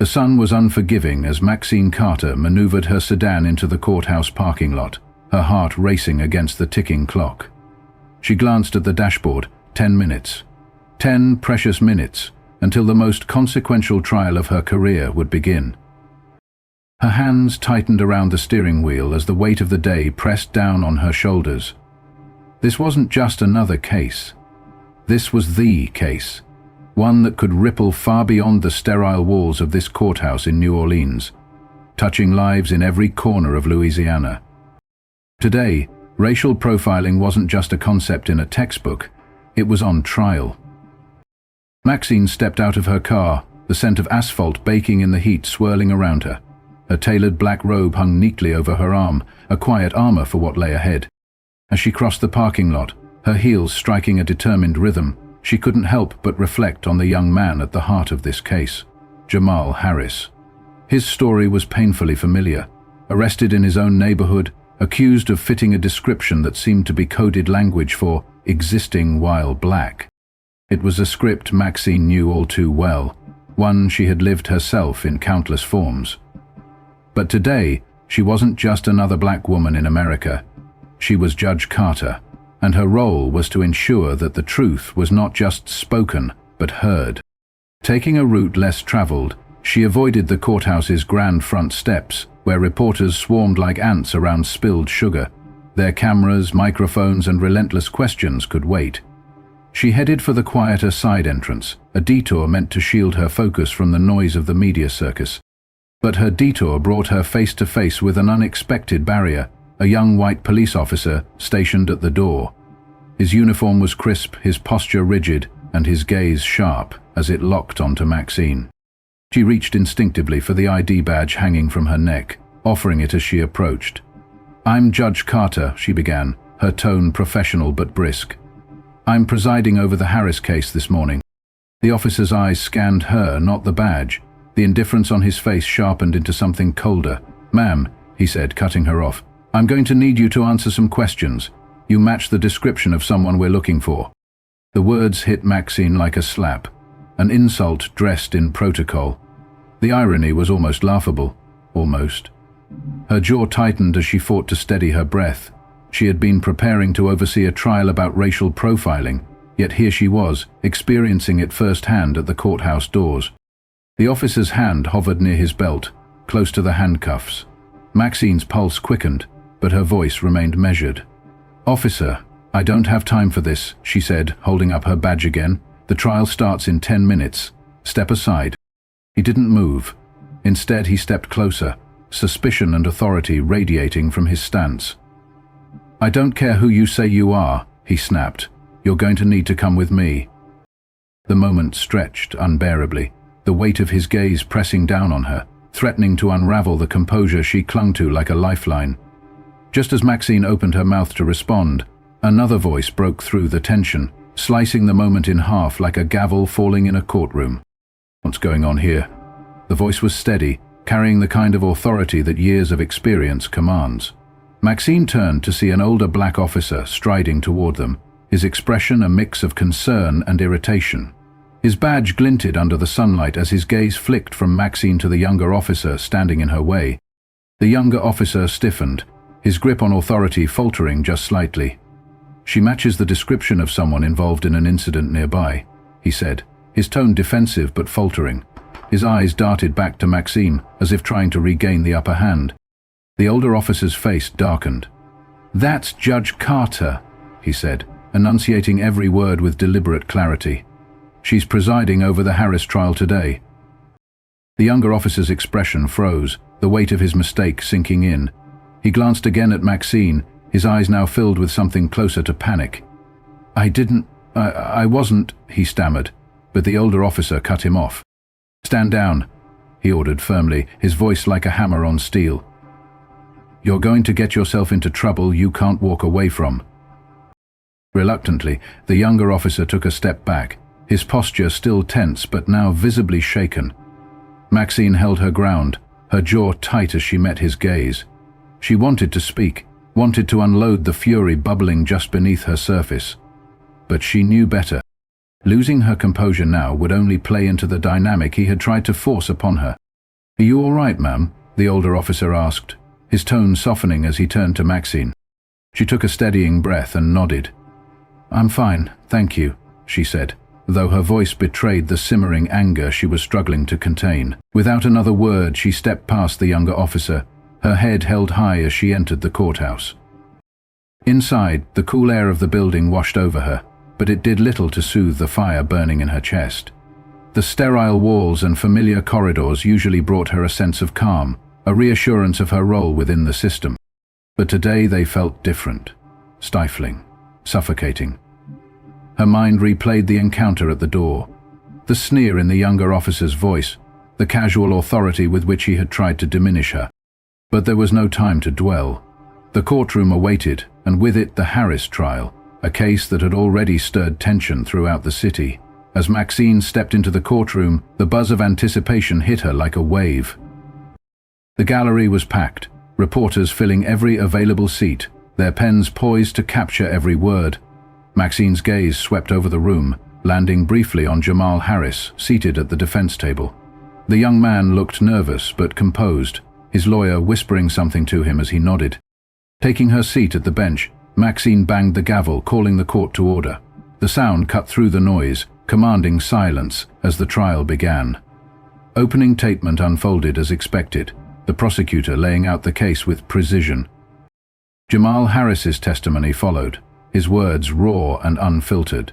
The sun was unforgiving as Maxine Carter maneuvered her sedan into the courthouse parking lot, her heart racing against the ticking clock. She glanced at the dashboard. 10 minutes. 10 precious minutes, until the most consequential trial of her career would begin. Her hands tightened around the steering wheel as the weight of the day pressed down on her shoulders. This wasn't just another case. This was the case. One that could ripple far beyond the sterile walls of this courthouse in New Orleans, touching lives in every corner of Louisiana. Today, racial profiling wasn't just a concept in a textbook, it was on trial. Maxine stepped out of her car, the scent of asphalt baking in the heat swirling around her. Her tailored black robe hung neatly over her arm, a quiet armor for what lay ahead. As she crossed the parking lot, her heels striking a determined rhythm, she couldn't help but reflect on the young man at the heart of this case, Jamal Harris. His story was painfully familiar. Arrested in his own neighborhood, accused of fitting a description that seemed to be coded language for existing while black. It was a script Maxine knew all too well, one she had lived herself in countless forms. But today, she wasn't just another black woman in America. She was Judge Carter, and her role was to ensure that the truth was not just spoken, but heard. Taking a route less traveled, she avoided the courthouse's grand front steps, where reporters swarmed like ants around spilled sugar. Their cameras, microphones, and relentless questions could wait. She headed for the quieter side entrance, a detour meant to shield her focus from the noise of the media circus. But her detour brought her face to face with an unexpected barrier, a young white police officer stationed at the door. His uniform was crisp, his posture rigid, and his gaze sharp as it locked onto Maxine. She reached instinctively for the ID badge hanging from her neck, offering it as she approached. "I'm Judge Carter," she began, her tone professional but brisk. "I'm presiding over the Harris case this morning." The officer's eyes scanned her, not the badge. The indifference on his face sharpened into something colder. "Ma'am," he said, cutting her off, "I'm going to need you to answer some questions. You match the description of someone we're looking for." The words hit Maxine like a slap, an insult dressed in protocol. The irony was almost laughable. Almost. Her jaw tightened as she fought to steady her breath. She had been preparing to oversee a trial about racial profiling, yet here she was, experiencing it firsthand at the courthouse doors. The officer's hand hovered near his belt, close to the handcuffs. Maxine's pulse quickened, but her voice remained measured. "Officer, I don't have time for this," she said, holding up her badge again. "The trial starts in 10 minutes. Step aside." He didn't move. Instead, he stepped closer, suspicion and authority radiating from his stance. "I don't care who you say you are," he snapped. "You're going to need to come with me." The moment stretched unbearably, the weight of his gaze pressing down on her, threatening to unravel the composure she clung to like a lifeline. Just as Maxine opened her mouth to respond, another voice broke through the tension, slicing the moment in half like a gavel falling in a courtroom. "What's going on here?" The voice was steady, carrying the kind of authority that years of experience commands. Maxine turned to see an older black officer striding toward them, his expression a mix of concern and irritation. His badge glinted under the sunlight as his gaze flicked from Maxine to the younger officer standing in her way. The younger officer stiffened, his grip on authority faltering just slightly. "She matches the description of someone involved in an incident nearby," he said, his tone defensive but faltering. His eyes darted back to Maxine, as if trying to regain the upper hand. The older officer's face darkened. "That's Judge Carter," he said, enunciating every word with deliberate clarity. "She's presiding over the Harris trial today." The younger officer's expression froze, the weight of his mistake sinking in. He glanced again at Maxine, his eyes now filled with something closer to panic. I wasn't," he stammered, but the older officer cut him off. "Stand down," he ordered firmly, his voice like a hammer on steel. "You're going to get yourself into trouble you can't walk away from." Reluctantly, the younger officer took a step back, his posture still tense but now visibly shaken. Maxine held her ground, her jaw tight as she met his gaze. She wanted to speak, wanted to unload the fury bubbling just beneath her surface. But she knew better. Losing her composure now would only play into the dynamic he had tried to force upon her. "Are you all right, ma'am?" the older officer asked, his tone softening as he turned to Maxine. She took a steadying breath and nodded. "I'm fine, thank you," she said, though her voice betrayed the simmering anger she was struggling to contain. Without another word, she stepped past the younger officer, her head held high as she entered the courthouse. Inside, the cool air of the building washed over her, but it did little to soothe the fire burning in her chest. The sterile walls and familiar corridors usually brought her a sense of calm, a reassurance of her role within the system. But today they felt different, stifling, suffocating. Her mind replayed the encounter at the door, the sneer in the younger officer's voice, the casual authority with which he had tried to diminish her. But there was no time to dwell. The courtroom awaited, and with it the Harris trial, a case that had already stirred tension throughout the city. As Maxine stepped into the courtroom, the buzz of anticipation hit her like a wave. The gallery was packed, reporters filling every available seat, their pens poised to capture every word. Maxine's gaze swept over the room, landing briefly on Jamal Harris, seated at the defense table. The young man looked nervous but composed, his lawyer whispering something to him as he nodded. Taking her seat at the bench, Maxine banged the gavel, calling the court to order. The sound cut through the noise, commanding silence as the trial began. Opening statement unfolded as expected, the prosecutor laying out the case with precision. Jamal Harris's testimony followed, his words raw and unfiltered.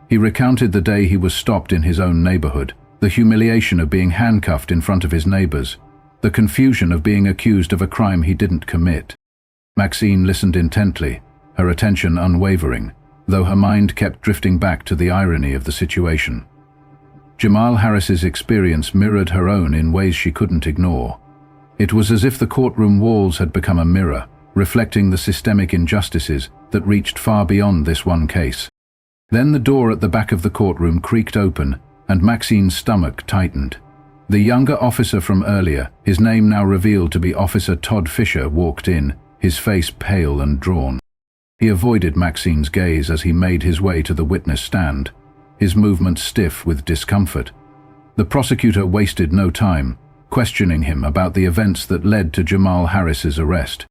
He recounted the day he was stopped in his own neighborhood, the humiliation of being handcuffed in front of his neighbors, the confusion of being accused of a crime he didn't commit. Maxine listened intently, her attention unwavering, though her mind kept drifting back to the irony of the situation. Jamal Harris's experience mirrored her own in ways she couldn't ignore. It was as if the courtroom walls had become a mirror, reflecting the systemic injustices that reached far beyond this one case. Then the door at the back of the courtroom creaked open, and Maxine's stomach tightened. The younger officer from earlier, his name now revealed to be Officer Todd Fisher, walked in, his face pale and drawn. He avoided Maxine's gaze as he made his way to the witness stand, his movements stiff with discomfort. The prosecutor wasted no time, questioning him about the events that led to Jamal Harris's arrest.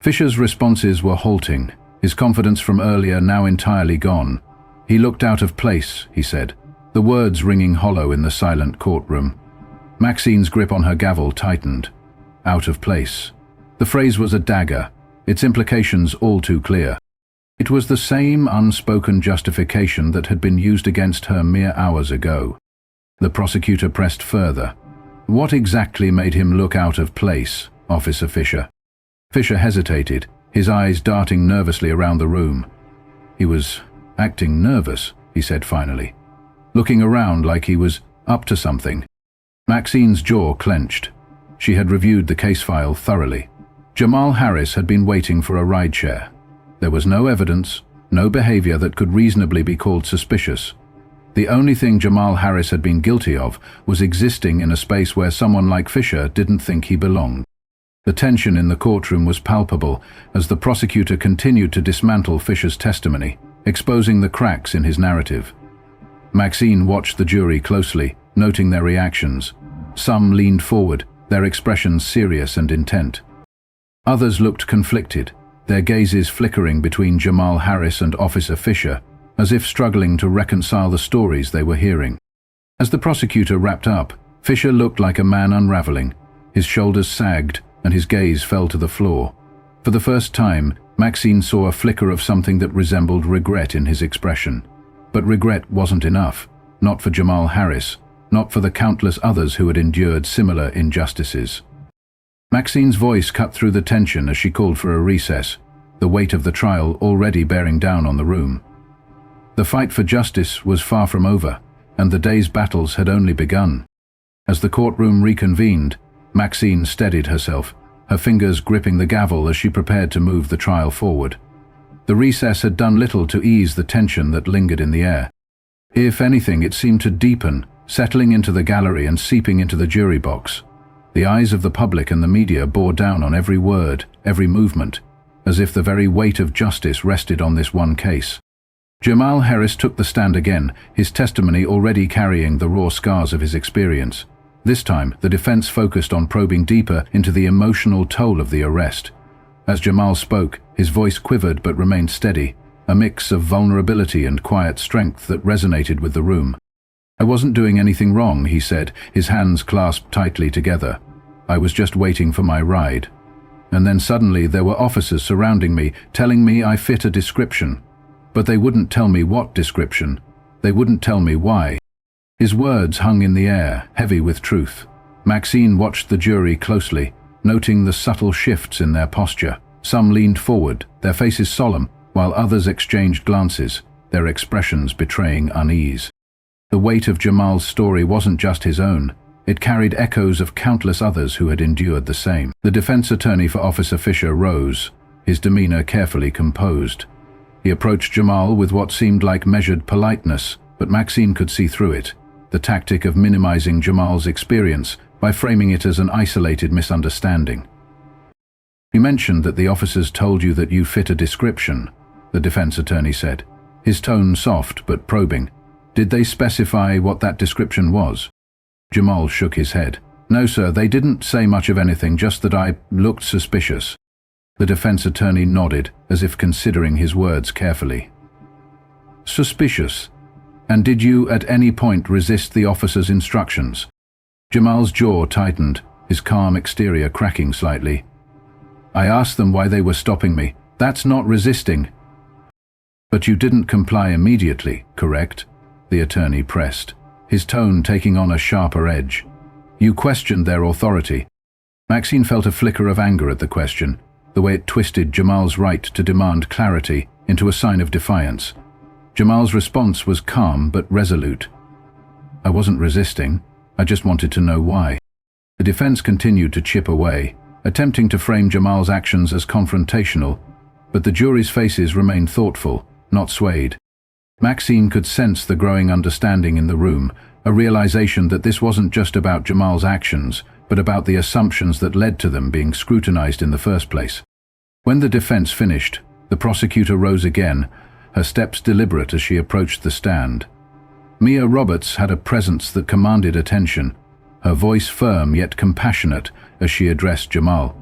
Fisher's responses were halting, his confidence from earlier now entirely gone. He looked out of place, he said, the words ringing hollow in the silent courtroom. Maxine's grip on her gavel tightened. Out of place. The phrase was a dagger, its implications all too clear. It was the same unspoken justification that had been used against her mere hours ago. The prosecutor pressed further. What exactly made him look out of place, Officer Fisher? Fisher hesitated, his eyes darting nervously around the room. He was acting nervous, he said finally, looking around like he was up to something. Maxine's jaw clenched. She had reviewed the case file thoroughly. Jamal Harris had been waiting for a rideshare. There was no evidence, no behavior that could reasonably be called suspicious. The only thing Jamal Harris had been guilty of was existing in a space where someone like Fisher didn't think he belonged. The tension in the courtroom was palpable as the prosecutor continued to dismantle Fisher's testimony, exposing the cracks in his narrative. Maxine watched the jury closely, noting their reactions. Some leaned forward, their expressions serious and intent. Others looked conflicted, their gazes flickering between Jamal Harris and Officer Fisher, as if struggling to reconcile the stories they were hearing. As the prosecutor wrapped up, Fisher looked like a man unraveling. His shoulders sagged, and his gaze fell to the floor. For the first time, Maxine saw a flicker of something that resembled regret in his expression. But regret wasn't enough, not for Jamal Harris, not for the countless others who had endured similar injustices. Maxine's voice cut through the tension as she called for a recess, the weight of the trial already bearing down on the room. The fight for justice was far from over, and the day's battles had only begun. As the courtroom reconvened, Maxine steadied herself, her fingers gripping the gavel as she prepared to move the trial forward. The recess had done little to ease the tension that lingered in the air. If anything, it seemed to deepen, settling into the gallery and seeping into the jury box. The eyes of the public and the media bore down on every word, every movement, as if the very weight of justice rested on this one case. Jamal Harris took the stand again, his testimony already carrying the raw scars of his experience. This time, the defense focused on probing deeper into the emotional toll of the arrest. As Jamal spoke, his voice quivered but remained steady, a mix of vulnerability and quiet strength that resonated with the room. "I wasn't doing anything wrong," he said, his hands clasped tightly together. "I was just waiting for my ride. And then suddenly there were officers surrounding me, telling me I fit a description. But they wouldn't tell me what description. They wouldn't tell me why." His words hung in the air, heavy with truth. Maxine watched the jury closely, noting the subtle shifts in their posture. Some leaned forward, their faces solemn, while others exchanged glances, their expressions betraying unease. The weight of Jamal's story wasn't just his own. It carried echoes of countless others who had endured the same. The defense attorney for Officer Fisher rose, his demeanor carefully composed. He approached Jamal with what seemed like measured politeness, but Maxine could see through it, the tactic of minimizing Jamal's experience by framing it as an isolated misunderstanding. "You mentioned that the officers told you that you fit a description," the defense attorney said, his tone soft but probing. "Did they specify what that description was?" Jamal shook his head. "No, sir, they didn't say much of anything, just that I looked suspicious." The defense attorney nodded, as if considering his words carefully. "Suspicious? And did you at any point resist the officer's instructions?" Jamal's jaw tightened, his calm exterior cracking slightly. "I asked them why they were stopping me. That's not resisting." "But you didn't comply immediately, correct?" the attorney pressed, his tone taking on a sharper edge. "You questioned their authority." Maxine felt a flicker of anger at the question, the way it twisted Jamal's right to demand clarity into a sign of defiance. Jamal's response was calm but resolute. "I wasn't resisting. I just wanted to know why." The defense continued to chip away, attempting to frame Jamal's actions as confrontational, but the jury's faces remained thoughtful, not swayed. Maxine could sense the growing understanding in the room, a realization that this wasn't just about Jamal's actions, but about the assumptions that led to them being scrutinized in the first place. When the defense finished, the prosecutor rose again, her steps deliberate as she approached the stand. Mia Roberts had a presence that commanded attention, her voice firm yet compassionate as she addressed Jamal.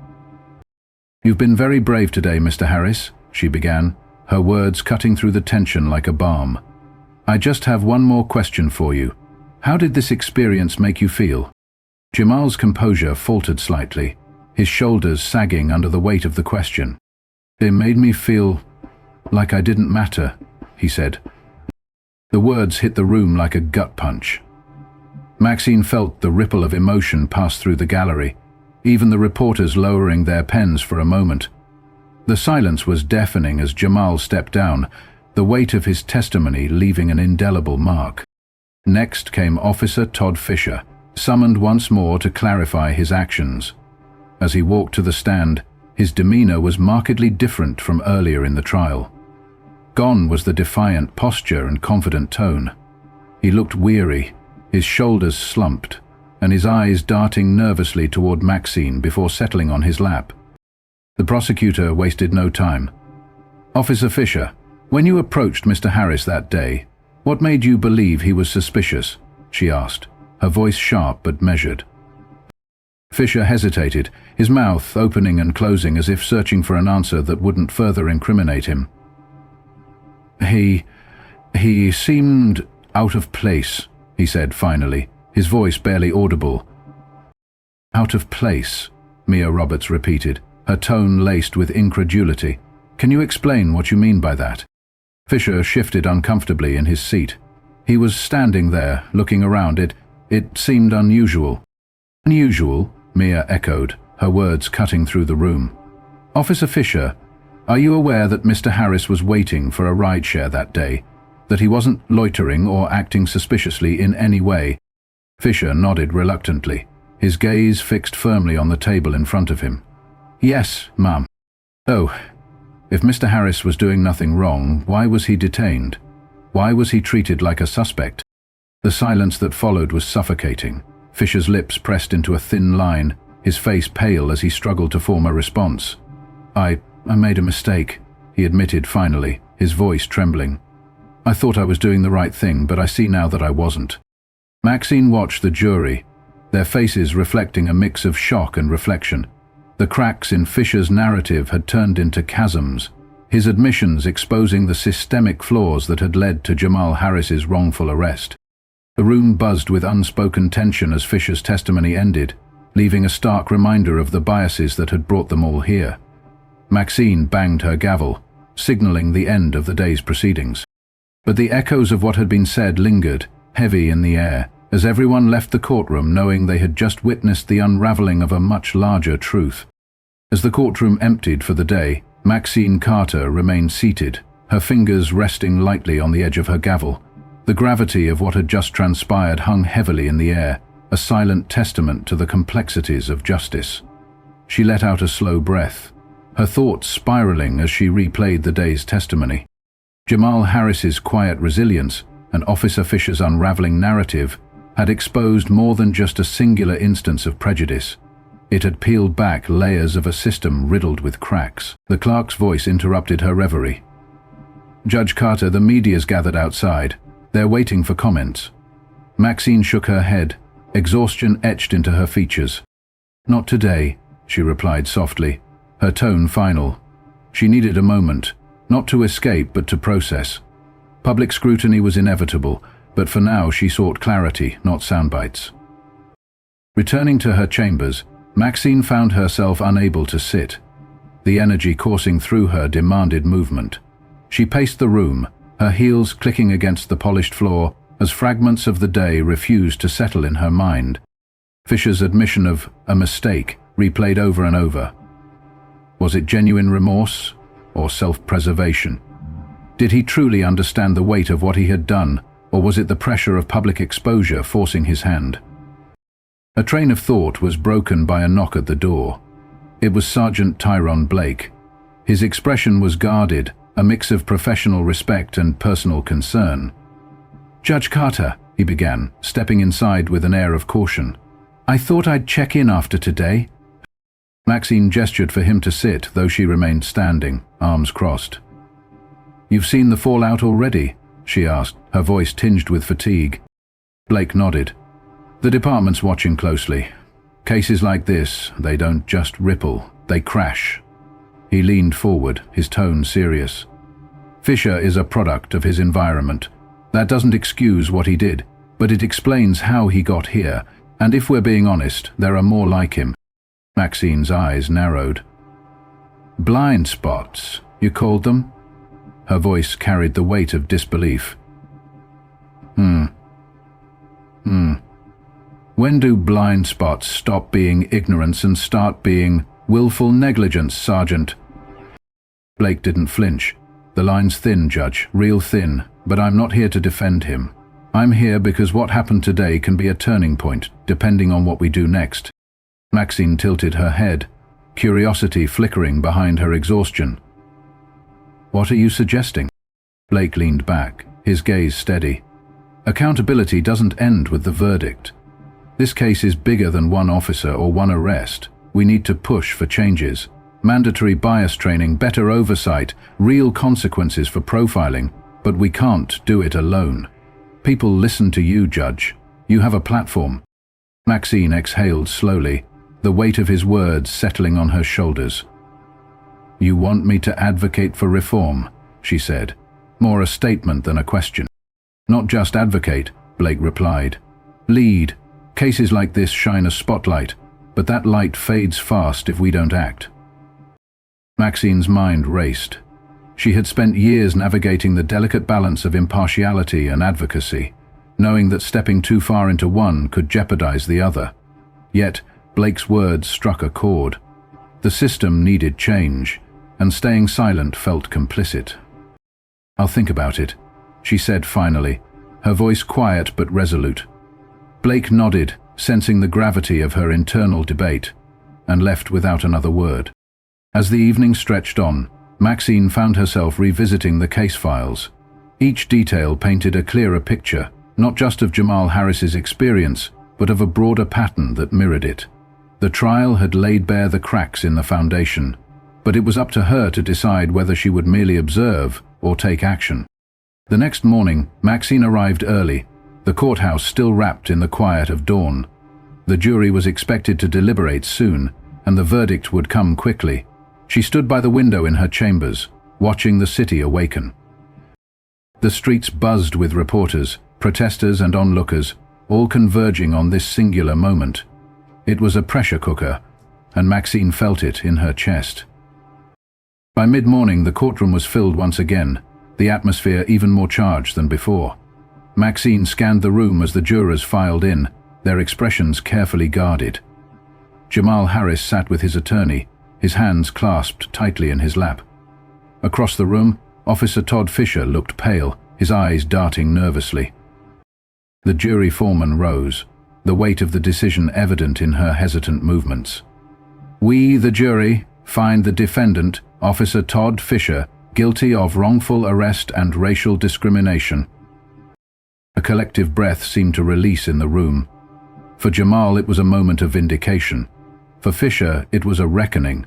"You've been very brave today, Mr. Harris," she began, her words cutting through the tension like a balm. "I just have one more question for you. How did this experience make you feel?" Jamal's composure faltered slightly, his shoulders sagging under the weight of the question. "It made me feel like I didn't matter," he said. The words hit the room like a gut punch. Maxine felt the ripple of emotion pass through the gallery, even the reporters lowering their pens for a moment. The silence was deafening as Jamal stepped down, the weight of his testimony leaving an indelible mark. Next came Officer Todd Fisher, summoned once more to clarify his actions. As he walked to the stand, his demeanor was markedly different from earlier in the trial. Gone was the defiant posture and confident tone. He looked weary, his shoulders slumped, and his eyes darting nervously toward Maxine before settling on his lap. The prosecutor wasted no time. "Officer Fisher, when you approached Mr. Harris that day, what made you believe he was suspicious?" she asked, her voice sharp but measured. Fisher hesitated, his mouth opening and closing as if searching for an answer that wouldn't further incriminate him. He seemed out of place," he said finally, his voice barely audible. "Out of place," Mia Roberts repeated, her tone laced with incredulity. "Can you explain what you mean by that?" Fisher shifted uncomfortably in his seat. He was standing there, looking around. It seemed unusual. "Unusual?" Mia echoed, her words cutting through the room. "Officer Fisher, are you aware that Mr. Harris was waiting for a rideshare that day? That he wasn't loitering or acting suspiciously in any way?" Fisher nodded reluctantly, his gaze fixed firmly on the table in front of him. "Yes, ma'am." "Oh, if Mr. Harris was doing nothing wrong, why was he detained? Why was he treated like a suspect?" The silence that followed was suffocating. Fisher's lips pressed into a thin line, his face pale as he struggled to form a response. I made a mistake," he admitted finally, his voice trembling. "I thought I was doing the right thing, but I see now that I wasn't." Maxine watched the jury, their faces reflecting a mix of shock and reflection. The cracks in Fisher's narrative had turned into chasms, his admissions exposing the systemic flaws that had led to Jamal Harris's wrongful arrest. The room buzzed with unspoken tension as Fisher's testimony ended, leaving a stark reminder of the biases that had brought them all here. Maxine banged her gavel, signaling the end of the day's proceedings. But the echoes of what had been said lingered, heavy in the air, as everyone left the courtroom knowing they had just witnessed the unraveling of a much larger truth. As the courtroom emptied for the day, Maxine Carter remained seated, her fingers resting lightly on the edge of her gavel. The gravity of what had just transpired hung heavily in the air, a silent testament to the complexities of justice. She let out a slow breath, her thoughts spiraling as she replayed the day's testimony. Jamal Harris's quiet resilience and Officer Fisher's unraveling narrative had exposed more than just a singular instance of prejudice. It had peeled back layers of a system riddled with cracks. The clerk's voice interrupted her reverie. "Judge Carter, the media's gathered outside. They're waiting for comments." Maxine shook her head, exhaustion etched into her features. "Not today," she replied softly, her tone final. She needed a moment, not to escape but to process. Public scrutiny was inevitable, but for now she sought clarity, not soundbites. Returning to her chambers, Maxine found herself unable to sit. The energy coursing through her demanded movement. She paced the room, her heels clicking against the polished floor as fragments of the day refused to settle in her mind. Fisher's admission of a mistake replayed over and over. Was it genuine remorse or self-preservation? Did he truly understand the weight of what he had done, or was it the pressure of public exposure forcing his hand? A train of thought was broken by a knock at the door. It was Sergeant Tyrone Blake. His expression was guarded, a mix of professional respect and personal concern. "Judge Carter," he began, stepping inside with an air of caution. "I thought I'd check in after today." Maxine gestured for him to sit, though she remained standing, arms crossed. "You've seen the fallout already?" she asked, her voice tinged with fatigue. Blake nodded. "The department's watching closely. Cases like this, they don't just ripple, they crash." He leaned forward, his tone serious. "Fisher is a product of his environment. That doesn't excuse what he did, but it explains how he got here, and if we're being honest, there are more like him." Maxine's eyes narrowed. "Blind spots, you called them?" Her voice carried the weight of disbelief. When do blind spots stop being ignorance and start being willful negligence, Sergeant?" Blake didn't flinch. "The line's thin, Judge, real thin, but I'm not here to defend him. I'm here because what happened today can be a turning point, depending on what we do next." Maxine tilted her head, curiosity flickering behind her exhaustion. "What are you suggesting?" Blake leaned back, his gaze steady. "Accountability doesn't end with the verdict. This case is bigger than one officer or one arrest. We need to push for changes. Mandatory bias training, better oversight, real consequences for profiling, but we can't do it alone. People listen to you, Judge. You have a platform." Maxine exhaled slowly, the weight of his words settling on her shoulders. "You want me to advocate for reform," she said, more a statement than a question. "Not just advocate," Blake replied. "Lead. Cases like this shine a spotlight, but that light fades fast if we don't act." Maxine's mind raced. She had spent years navigating the delicate balance of impartiality and advocacy, knowing that stepping too far into one could jeopardize the other. Yet, Blake's words struck a chord. The system needed change, and staying silent felt complicit. "I'll think about it," she said finally, her voice quiet but resolute. Blake nodded, sensing the gravity of her internal debate, and left without another word. As the evening stretched on, Maxine found herself revisiting the case files. Each detail painted a clearer picture, not just of Jamal Harris's experience, but of a broader pattern that mirrored it. The trial had laid bare the cracks in the foundation, but it was up to her to decide whether she would merely observe or take action. The next morning, Maxine arrived early, the courthouse still wrapped in the quiet of dawn. The jury was expected to deliberate soon, and the verdict would come quickly. She stood by the window in her chambers, watching the city awaken. The streets buzzed with reporters, protesters and onlookers, all converging on this singular moment. It was a pressure cooker, and Maxine felt it in her chest. By mid-morning, the courtroom was filled once again, the atmosphere even more charged than before. Maxine scanned the room as the jurors filed in, their expressions carefully guarded. Jamal Harris sat with his attorney, his hands clasped tightly in his lap. Across the room, Officer Todd Fisher looked pale, his eyes darting nervously. The jury foreman rose, the weight of the decision evident in her hesitant movements. "We, the jury, find the defendant, Officer Todd Fisher, guilty of wrongful arrest and racial discrimination." A collective breath seemed to release in the room. For Jamal, it was a moment of vindication. For Fisher, it was a reckoning.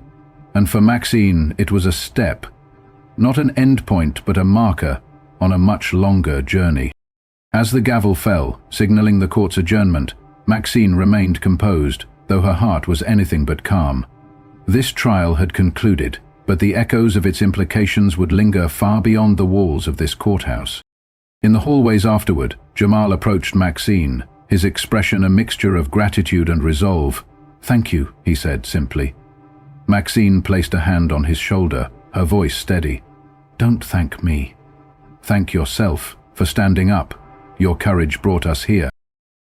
And for Maxine, it was a step. Not an endpoint, but a marker on a much longer journey. As the gavel fell, signaling the court's adjournment, Maxine remained composed, though her heart was anything but calm. This trial had concluded, but the echoes of its implications would linger far beyond the walls of this courthouse. In the hallways afterward, Jamal approached Maxine, his expression a mixture of gratitude and resolve. "Thank you," he said simply. Maxine placed a hand on his shoulder, her voice steady. "Don't thank me. Thank yourself for standing up. Your courage brought us here."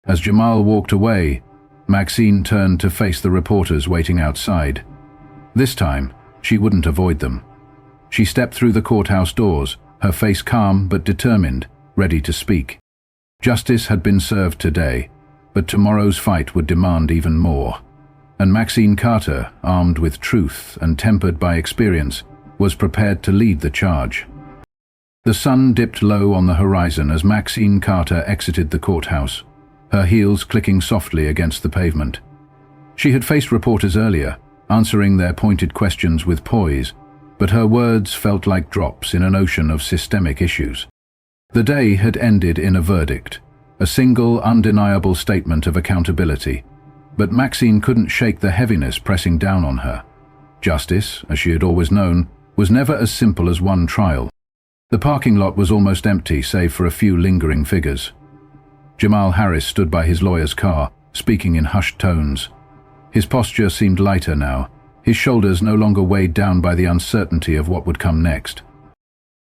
As Jamal walked away, Maxine turned to face the reporters waiting outside. This time, she wouldn't avoid them. She stepped through the courthouse doors, her face calm but determined, ready to speak. Justice had been served today, but tomorrow's fight would demand even more. And Maxine Carter, armed with truth and tempered by experience, was prepared to lead the charge. The sun dipped low on the horizon as Maxine Carter exited the courthouse, her heels clicking softly against the pavement. She had faced reporters earlier, answering their pointed questions with poise, but her words felt like drops in an ocean of systemic issues. The day had ended in a verdict, a single undeniable statement of accountability, but Maxine couldn't shake the heaviness pressing down on her. Justice, as she had always known, was never as simple as one trial. The parking lot was almost empty, save for a few lingering figures. Jamal Harris stood by his lawyer's car, speaking in hushed tones. His posture seemed lighter now, his shoulders no longer weighed down by the uncertainty of what would come next.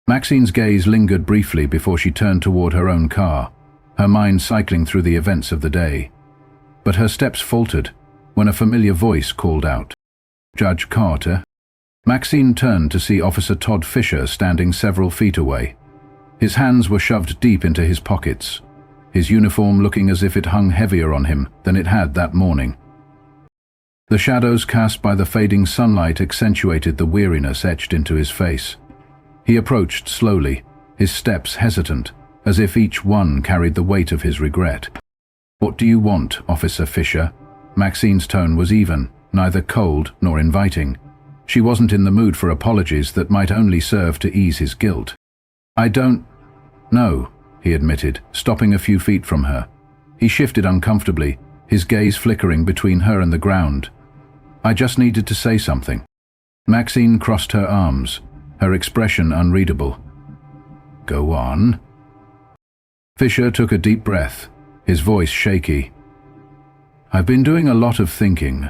Maxine's gaze lingered briefly before she turned toward her own car, her mind cycling through the events of the day. But her steps faltered when a familiar voice called out, "Judge Carter?" Maxine turned to see Officer Todd Fisher standing several feet away. His hands were shoved deep into his pockets, his uniform looking as if it hung heavier on him than it had that morning. The shadows cast by the fading sunlight accentuated the weariness etched into his face. He approached slowly, his steps hesitant, as if each one carried the weight of his regret. "What do you want, Officer Fisher?" Maxine's tone was even, neither cold nor inviting. She wasn't in the mood for apologies that might only serve to ease his guilt. "I don't know," he admitted, stopping a few feet from her. He shifted uncomfortably, his gaze flickering between her and the ground. "I just needed to say something." Maxine crossed her arms, her expression unreadable. "Go on." Fisher took a deep breath, his voice shaky. "I've been doing a lot of thinking.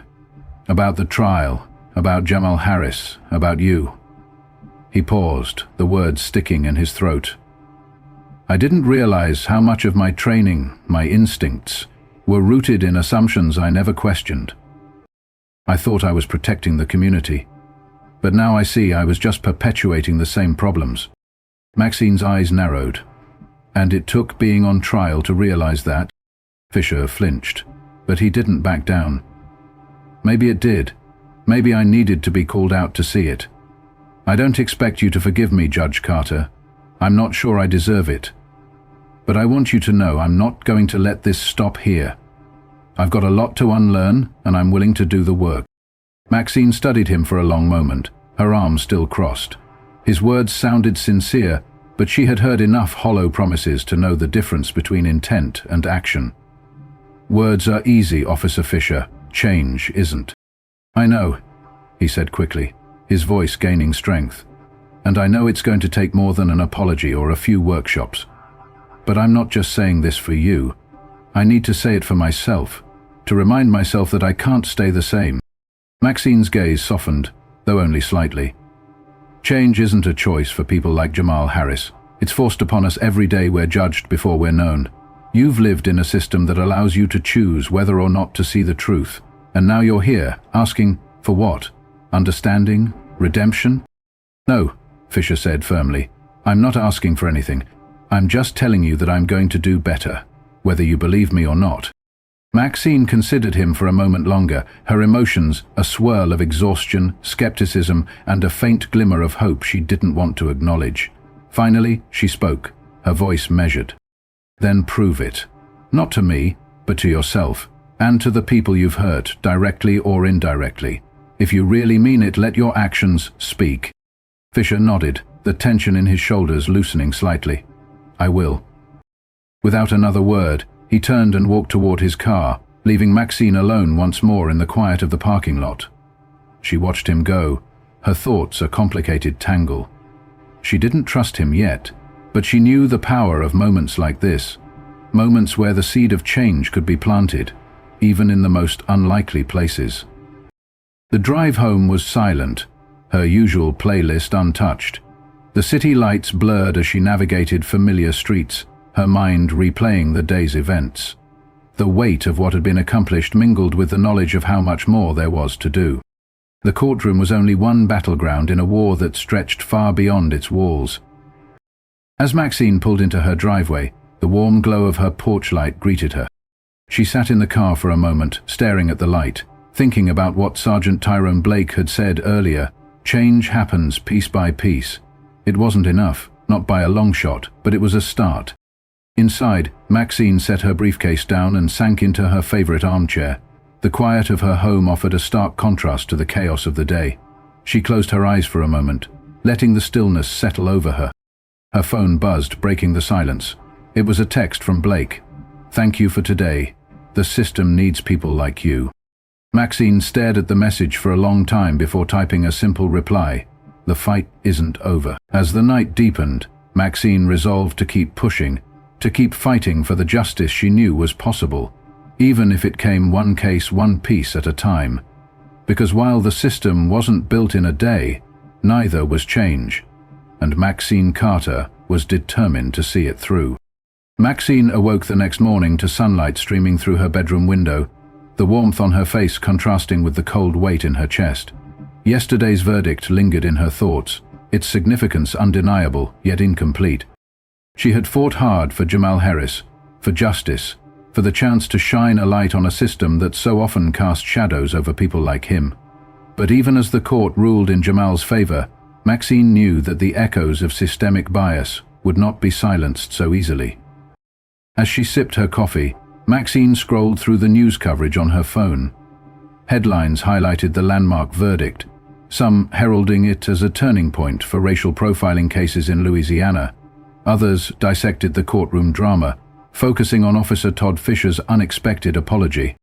About the trial, about Jamal Harris, about you." He paused, the words sticking in his throat. "I didn't realize how much of my training, my instincts, were rooted in assumptions I never questioned. I thought I was protecting the community, but now I see I was just perpetuating the same problems." Maxine's eyes narrowed. "And it took being on trial to realize that?" Fisher flinched, but he didn't back down. "Maybe it did. Maybe I needed to be called out to see it. I don't expect you to forgive me, Judge Carter. I'm not sure I deserve it. But I want you to know I'm not going to let this stop here. I've got a lot to unlearn, and I'm willing to do the work." Maxine studied him for a long moment, her arms still crossed. His words sounded sincere, but she had heard enough hollow promises to know the difference between intent and action. Words are easy, Officer Fisher. Change isn't. I know, he said quickly, his voice gaining strength. And I know it's going to take more than an apology or a few workshops. But I'm not just saying this for you. I need to say it for myself, to remind myself that I can't stay the same. Maxine's gaze softened, though only slightly. Change isn't a choice for people like Jamal Harris. It's forced upon us every day. We're judged before we're known. You've lived in a system that allows you to choose whether or not to see the truth. And now you're here, asking for what? Understanding? Redemption? No, Fisher said firmly. I'm not asking for anything. I'm just telling you that I'm going to do better, whether you believe me or not. Maxine considered him for a moment longer, her emotions a swirl of exhaustion, skepticism, and a faint glimmer of hope she didn't want to acknowledge. Finally, she spoke, her voice measured. Then prove it. Not to me, but to yourself, and to the people you've hurt, directly or indirectly. If you really mean it, let your actions speak. Fisher nodded, the tension in his shoulders loosening slightly. I will. Without another word, he turned and walked toward his car, leaving Maxine alone once more in the quiet of the parking lot. She watched him go, her thoughts a complicated tangle. She didn't trust him yet, but she knew the power of moments like this, moments where the seed of change could be planted, even in the most unlikely places. The drive home was silent, her usual playlist untouched. The city lights blurred as she navigated familiar streets, her mind replaying the day's events. The weight of what had been accomplished mingled with the knowledge of how much more there was to do. The courtroom was only one battleground in a war that stretched far beyond its walls. As Maxine pulled into her driveway, the warm glow of her porch light greeted her. She sat in the car for a moment, staring at the light, thinking about what Sergeant Tyrone Blake had said earlier. Change happens piece by piece. It wasn't enough, not by a long shot, but it was a start. Inside, Maxine set her briefcase down and sank into her favorite armchair. The quiet of her home offered a stark contrast to the chaos of the day. She closed her eyes for a moment, letting the stillness settle over her. Her phone buzzed, breaking the silence. It was a text from Blake. Thank you for today. The system needs people like you. Maxine stared at the message for a long time before typing a simple reply. The fight isn't over. As the night deepened, Maxine resolved to keep pushing, to keep fighting for the justice she knew was possible, even if it came one case, one piece at a time. Because while the system wasn't built in a day, neither was change, and Maxine Carter was determined to see it through. Maxine awoke the next morning to sunlight streaming through her bedroom window, the warmth on her face contrasting with the cold weight in her chest. Yesterday's verdict lingered in her thoughts, its significance undeniable yet incomplete. She had fought hard for Jamal Harris, for justice, for the chance to shine a light on a system that so often cast shadows over people like him. But even as the court ruled in Jamal's favor, Maxine knew that the echoes of systemic bias would not be silenced so easily. As she sipped her coffee, Maxine scrolled through the news coverage on her phone. Headlines highlighted the landmark verdict, some heralding it as a turning point for racial profiling cases in Louisiana. Others dissected the courtroom drama, focusing on Officer Todd Fisher's unexpected apology.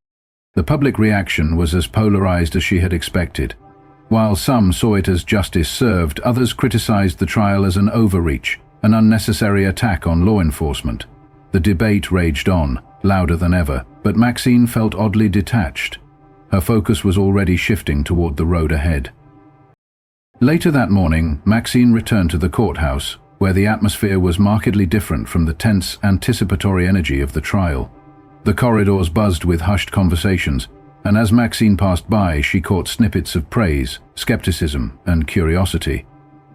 The public reaction was as polarized as she had expected. While some saw it as justice served, others criticized the trial as an overreach, an unnecessary attack on law enforcement. The debate raged on, louder than ever, but Maxine felt oddly detached. Her focus was already shifting toward the road ahead. Later that morning, Maxine returned to the courthouse, where the atmosphere was markedly different from the tense, anticipatory energy of the trial. The corridors buzzed with hushed conversations, and as Maxine passed by, she caught snippets of praise, skepticism, and curiosity.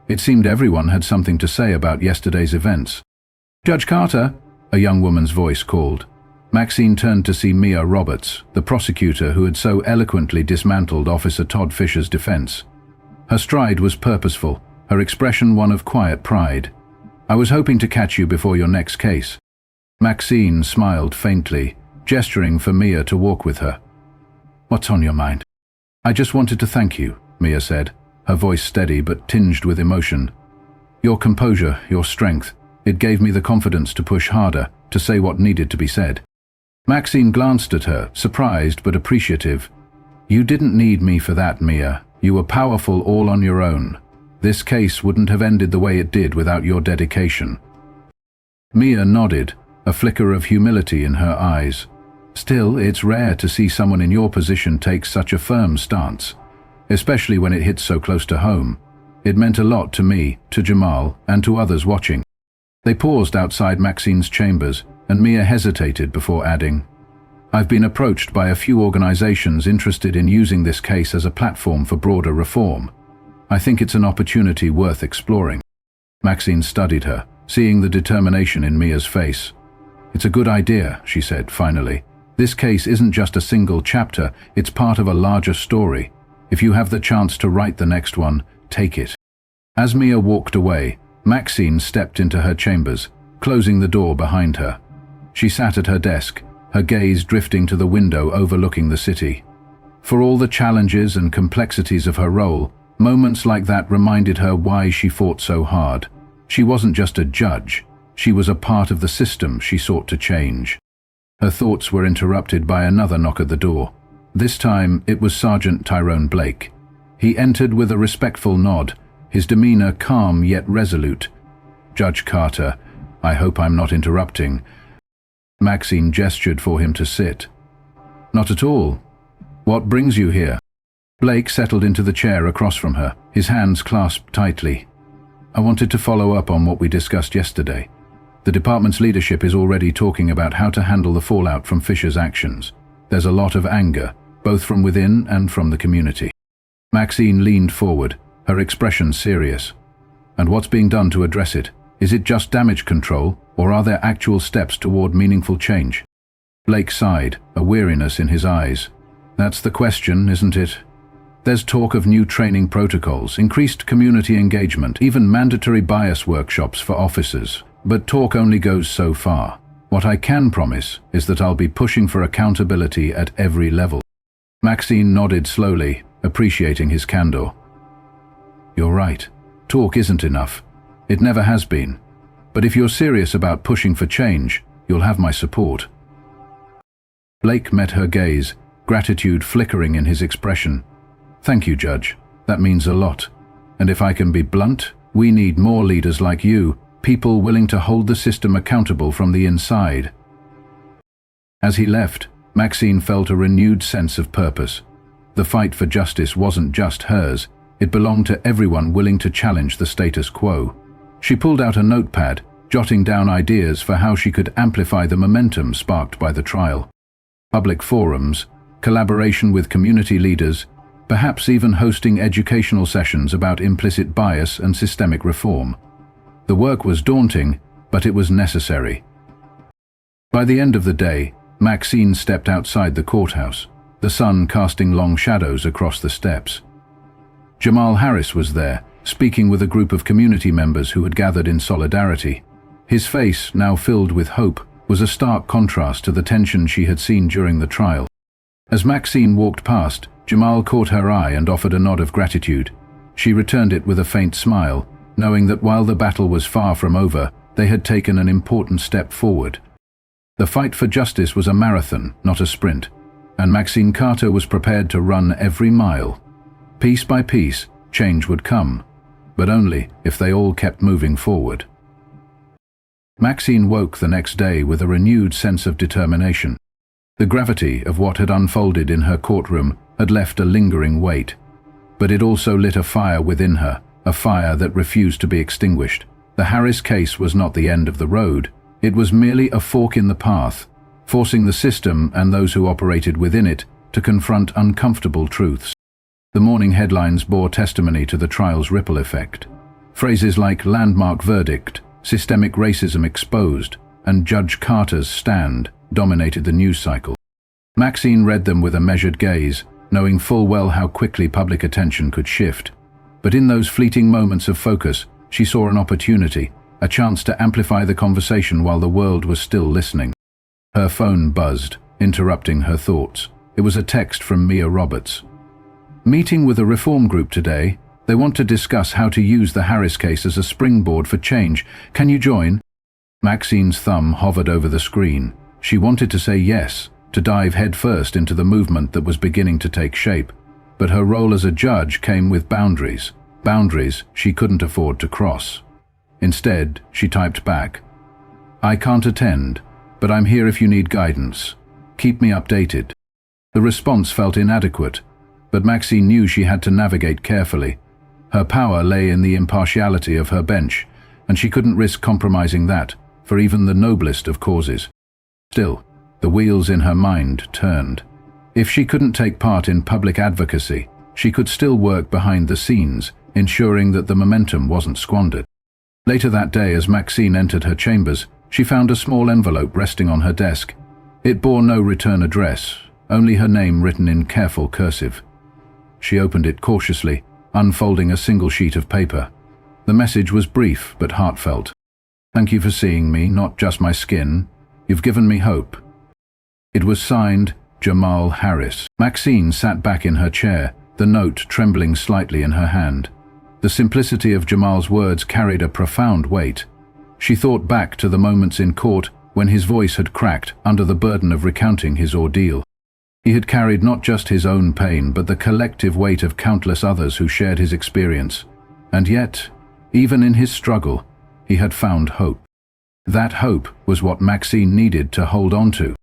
It seemed everyone had something to say about yesterday's events. "Judge Carter," a young woman's voice called. Maxine turned to see Mia Roberts, the prosecutor who had so eloquently dismantled Officer Todd Fisher's defense. Her stride was purposeful, her expression one of quiet pride. "I was hoping to catch you before your next case." Maxine smiled faintly, gesturing for Mia to walk with her. "What's on your mind?" "I just wanted to thank you," Mia said, her voice steady but tinged with emotion. "Your composure, your strength, it gave me the confidence to push harder, to say what needed to be said." Maxine glanced at her, surprised but appreciative. "You didn't need me for that, Mia. You were powerful all on your own. This case wouldn't have ended the way it did without your dedication." Mia nodded, a flicker of humility in her eyes. "Still, it's rare to see someone in your position take such a firm stance, especially when it hits so close to home. It meant a lot to me, to Jamal, and to others watching." They paused outside Maxine's chambers, and Mia hesitated before adding, "I've been approached by a few organizations interested in using this case as a platform for broader reform. I think it's an opportunity worth exploring." Maxine studied her, seeing the determination in Mia's face. "It's a good idea," she said finally. "This case isn't just a single chapter, it's part of a larger story. If you have the chance to write the next one, take it." As Mia walked away, Maxine stepped into her chambers, closing the door behind her. She sat at her desk, her gaze drifting to the window overlooking the city. For all the challenges and complexities of her role, moments like that reminded her why she fought so hard. She wasn't just a judge, she was a part of the system she sought to change. Her thoughts were interrupted by another knock at the door. This time it was Sergeant Tyrone Blake. He entered with a respectful nod, his demeanor calm yet resolute. "Judge Carter, I hope I'm not interrupting." Maxine gestured for him to sit. "Not at all. What brings you here?" Blake settled into the chair across from her, his hands clasped tightly. "I wanted to follow up on what we discussed yesterday. The department's leadership is already talking about how to handle the fallout from Fisher's actions. There's a lot of anger, both from within and from the community." Maxine leaned forward, her expression serious. "And what's being done to address it? Is it just damage control, or are there actual steps toward meaningful change?" Blake sighed, a weariness in his eyes. "That's the question, isn't it? There's talk of new training protocols, increased community engagement, even mandatory bias workshops for officers. But talk only goes so far. What I can promise is that I'll be pushing for accountability at every level." Maxine nodded slowly, appreciating his candor. "You're right. Talk isn't enough. It never has been. But if you're serious about pushing for change, you'll have my support." Blake met her gaze, gratitude flickering in his expression. "Thank you, Judge. That means a lot. And if I can be blunt, we need more leaders like you, people willing to hold the system accountable from the inside." As he left, Maxine felt a renewed sense of purpose. The fight for justice wasn't just hers, it belonged to everyone willing to challenge the status quo. She pulled out a notepad, jotting down ideas for how she could amplify the momentum sparked by the trial. Public forums, collaboration with community leaders, perhaps even hosting educational sessions about implicit bias and systemic reform. The work was daunting, but it was necessary. By the end of the day, Maxine stepped outside the courthouse, the sun casting long shadows across the steps. Jamal Harris was there, speaking with a group of community members who had gathered in solidarity. His face, now filled with hope, was a stark contrast to the tension she had seen during the trial. As Maxine walked past, Jamal caught her eye and offered a nod of gratitude. She returned it with a faint smile, knowing that while the battle was far from over, they had taken an important step forward. The fight for justice was a marathon, not a sprint, and Maxine Carter was prepared to run every mile. Piece by piece, change would come, but only if they all kept moving forward. Maxine woke the next day with a renewed sense of determination. The gravity of what had unfolded in her courtroom had left a lingering weight, but it also lit a fire within her, a fire that refused to be extinguished. The Harris case was not the end of the road, it was merely a fork in the path, forcing the system and those who operated within it to confront uncomfortable truths. The morning headlines bore testimony to the trial's ripple effect. Phrases like landmark verdict, systemic racism exposed, and Judge Carter's stand dominated the news cycle. Maxine read them with a measured gaze, knowing full well how quickly public attention could shift. But in those fleeting moments of focus, she saw an opportunity, a chance to amplify the conversation while the world was still listening. Her phone buzzed, interrupting her thoughts. It was a text from Mia Roberts. "Meeting with a reform group today. They want to discuss how to use the Harris case as a springboard for change. Can you join?" Maxine's thumb hovered over the screen, She wanted to say yes, to dive headfirst into the movement that was beginning to take shape, but her role as a judge came with boundaries she couldn't afford to cross. Instead, she typed back, "I can't attend, but I'm here if you need guidance. Keep me updated." The response felt inadequate, but Maxine knew she had to navigate carefully. Her power lay in the impartiality of her bench, and she couldn't risk compromising that for even the noblest of causes. Still, the wheels in her mind turned. If she couldn't take part in public advocacy, she could still work behind the scenes, ensuring that the momentum wasn't squandered. Later that day, as Maxine entered her chambers, she found a small envelope resting on her desk. It bore no return address, only her name written in careful cursive. She opened it cautiously, unfolding a single sheet of paper. The message was brief but heartfelt. "Thank you for seeing me, not just my skin. You've given me hope." It was signed Jamal Harris. Maxine sat back in her chair, the note trembling slightly in her hand. The simplicity of Jamal's words carried a profound weight. She thought back to the moments in court when his voice had cracked under the burden of recounting his ordeal. He had carried not just his own pain, but the collective weight of countless others who shared his experience. And yet, even in his struggle, he had found hope. That hope was what Maxine needed to hold on to.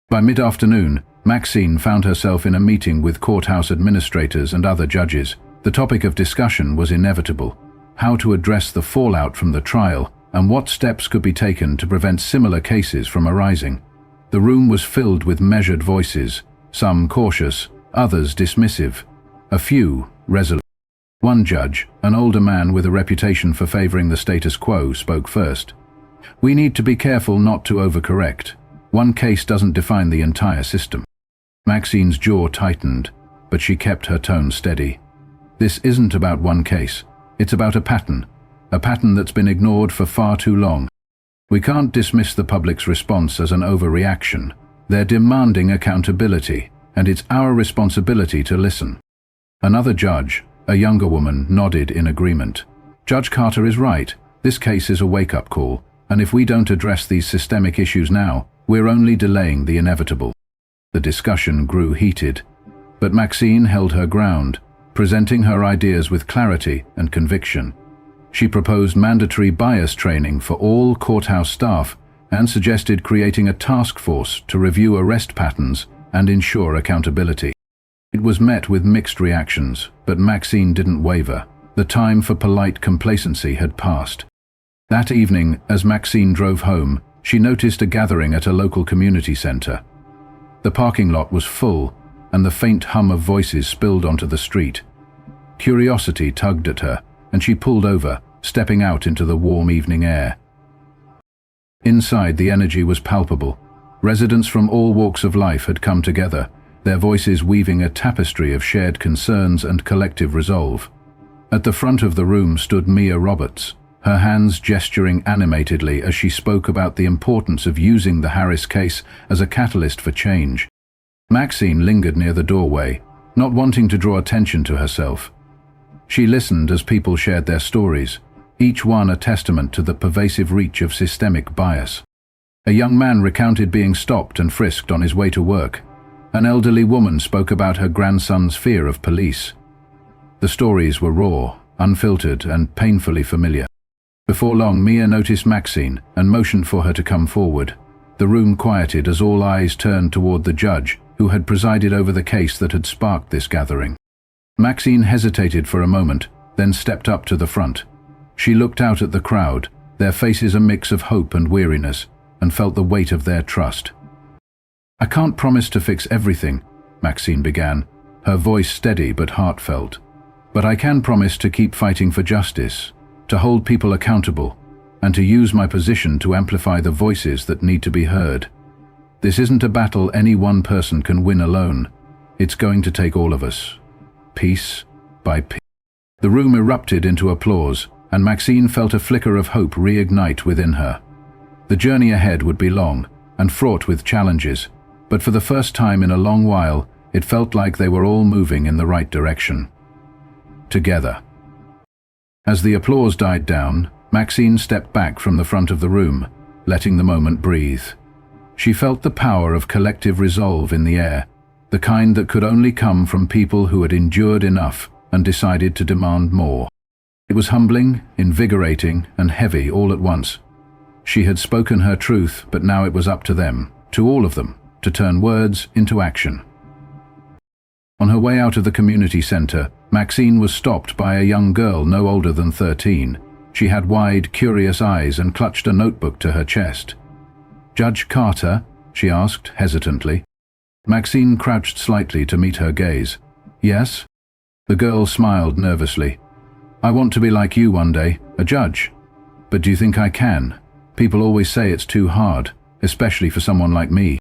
By mid-afternoon, Maxine found herself in a meeting with courthouse administrators and other judges. The topic of discussion was inevitable: how to address the fallout from the trial and what steps could be taken to prevent similar cases from arising. The room was filled with measured voices, some cautious, others dismissive, a few resolute. One judge, an older man with a reputation for favoring the status quo, spoke first. "We need to be careful not to overcorrect. One case doesn't define the entire system." Maxine's jaw tightened, but she kept her tone steady. "This isn't about one case. It's about a pattern that's been ignored for far too long. We can't dismiss the public's response as an overreaction. They're demanding accountability, and it's our responsibility to listen." Another judge, a younger woman, nodded in agreement. "Judge Carter is right. This case is a wake-up call, and if we don't address these systemic issues now, we're only delaying the inevitable." The discussion grew heated, but Maxine held her ground, presenting her ideas with clarity and conviction. She proposed mandatory bias training for all courthouse staff and suggested creating a task force to review arrest patterns and ensure accountability. It was met with mixed reactions, but Maxine didn't waver. The time for polite complacency had passed. That evening, as Maxine drove home, she noticed a gathering at a local community center. The parking lot was full, and the faint hum of voices spilled onto the street. Curiosity tugged at her, and she pulled over, stepping out into the warm evening air. Inside, the energy was palpable. Residents from all walks of life had come together, their voices weaving a tapestry of shared concerns and collective resolve. At the front of the room stood Mia Roberts, her hands gesturing animatedly as she spoke about the importance of using the Harris case as a catalyst for change. Maxine lingered near the doorway, not wanting to draw attention to herself. She listened as people shared their stories, each one a testament to the pervasive reach of systemic bias. A young man recounted being stopped and frisked on his way to work. An elderly woman spoke about her grandson's fear of police. The stories were raw, unfiltered, and painfully familiar. Before long, Mia noticed Maxine and motioned for her to come forward. The room quieted as all eyes turned toward the judge, who had presided over the case that had sparked this gathering. Maxine hesitated for a moment, then stepped up to the front. She looked out at the crowd, their faces a mix of hope and weariness, and felt the weight of their trust. "I can't promise to fix everything," Maxine began, her voice steady but heartfelt. "But I can promise to keep fighting for justice, to hold people accountable, and to use my position to amplify the voices that need to be heard. This isn't a battle any one person can win alone. It's going to take all of us, piece by piece." The room erupted into applause, and Maxine felt a flicker of hope reignite within her. The journey ahead would be long and fraught with challenges, but for the first time in a long while, it felt like they were all moving in the right direction. Together. As the applause died down, Maxine stepped back from the front of the room, letting the moment breathe. She felt the power of collective resolve in the air, the kind that could only come from people who had endured enough and decided to demand more. It was humbling, invigorating, and heavy all at once. She had spoken her truth, but now it was up to them, to all of them, to turn words into action. On her way out of the community center, Maxine was stopped by a young girl no older than 13. She had wide, curious eyes and clutched a notebook to her chest. "Judge Carter?" she asked hesitantly. Maxine crouched slightly to meet her gaze. "Yes?" The girl smiled nervously. "I want to be like you one day, a judge. But do you think I can? People always say it's too hard, especially for someone like me."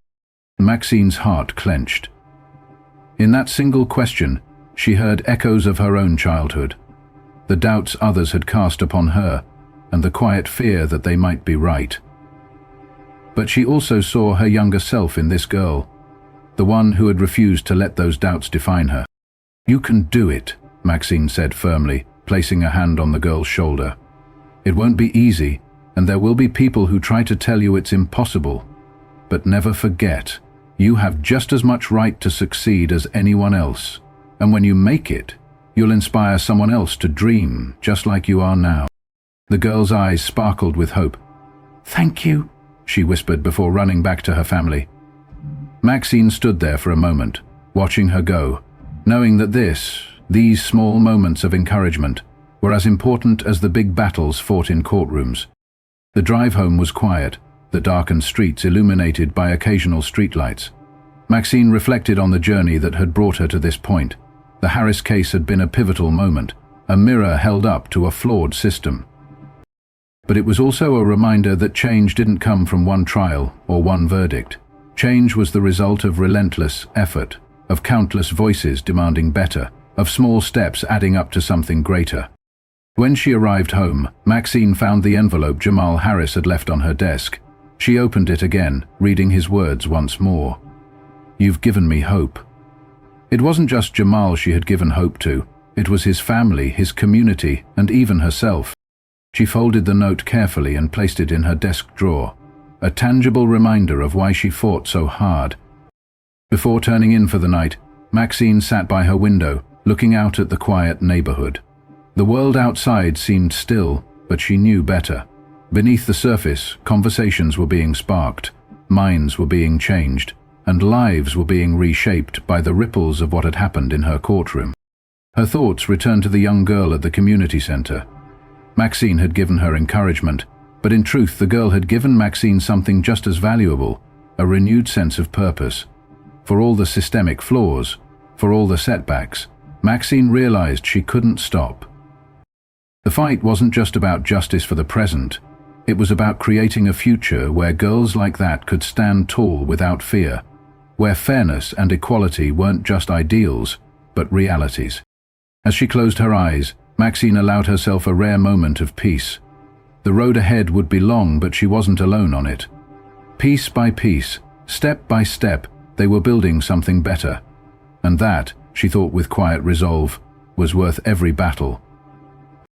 Maxine's heart clenched. In that single question, she heard echoes of her own childhood, the doubts others had cast upon her, and the quiet fear that they might be right. But she also saw her younger self in this girl, the one who had refused to let those doubts define her. "You can do it," Maxine said firmly, placing a hand on the girl's shoulder. "It won't be easy, and there will be people who try to tell you it's impossible. But never forget, you have just as much right to succeed as anyone else. And when you make it, you'll inspire someone else to dream, just like you are now." The girl's eyes sparkled with hope. "Thank you," she whispered before running back to her family. Maxine stood there for a moment, watching her go, knowing that these small moments of encouragement were as important as the big battles fought in courtrooms. The drive home was quiet, the darkened streets illuminated by occasional streetlights. Maxine reflected on the journey that had brought her to this point. The Harris case had been a pivotal moment, a mirror held up to a flawed system. But it was also a reminder that change didn't come from one trial or one verdict. Change was the result of relentless effort, of countless voices demanding better, of small steps adding up to something greater. When she arrived home, Maxine found the envelope Jamal Harris had left on her desk. She opened it again, reading his words once more. "You've given me hope." It wasn't just Jamal she had given hope to. It was his family, his community, and even herself. She folded the note carefully and placed it in her desk drawer, a tangible reminder of why she fought so hard. Before turning in for the night, Maxine sat by her window, looking out at the quiet neighborhood. The world outside seemed still, but she knew better. Beneath the surface, conversations were being sparked, minds were being changed, and lives were being reshaped by the ripples of what had happened in her courtroom. Her thoughts returned to the young girl at the community center. Maxine had given her encouragement, but in truth the girl had given Maxine something just as valuable, a renewed sense of purpose. For all the systemic flaws, for all the setbacks, Maxine realized she couldn't stop. The fight wasn't just about justice for the present. It was about creating a future where girls like that could stand tall without fear, where fairness and equality weren't just ideals, but realities. As she closed her eyes, Maxine allowed herself a rare moment of peace. The road ahead would be long, but she wasn't alone on it. Piece by piece, step by step, they were building something better. And that, she thought with quiet resolve, was worth every battle,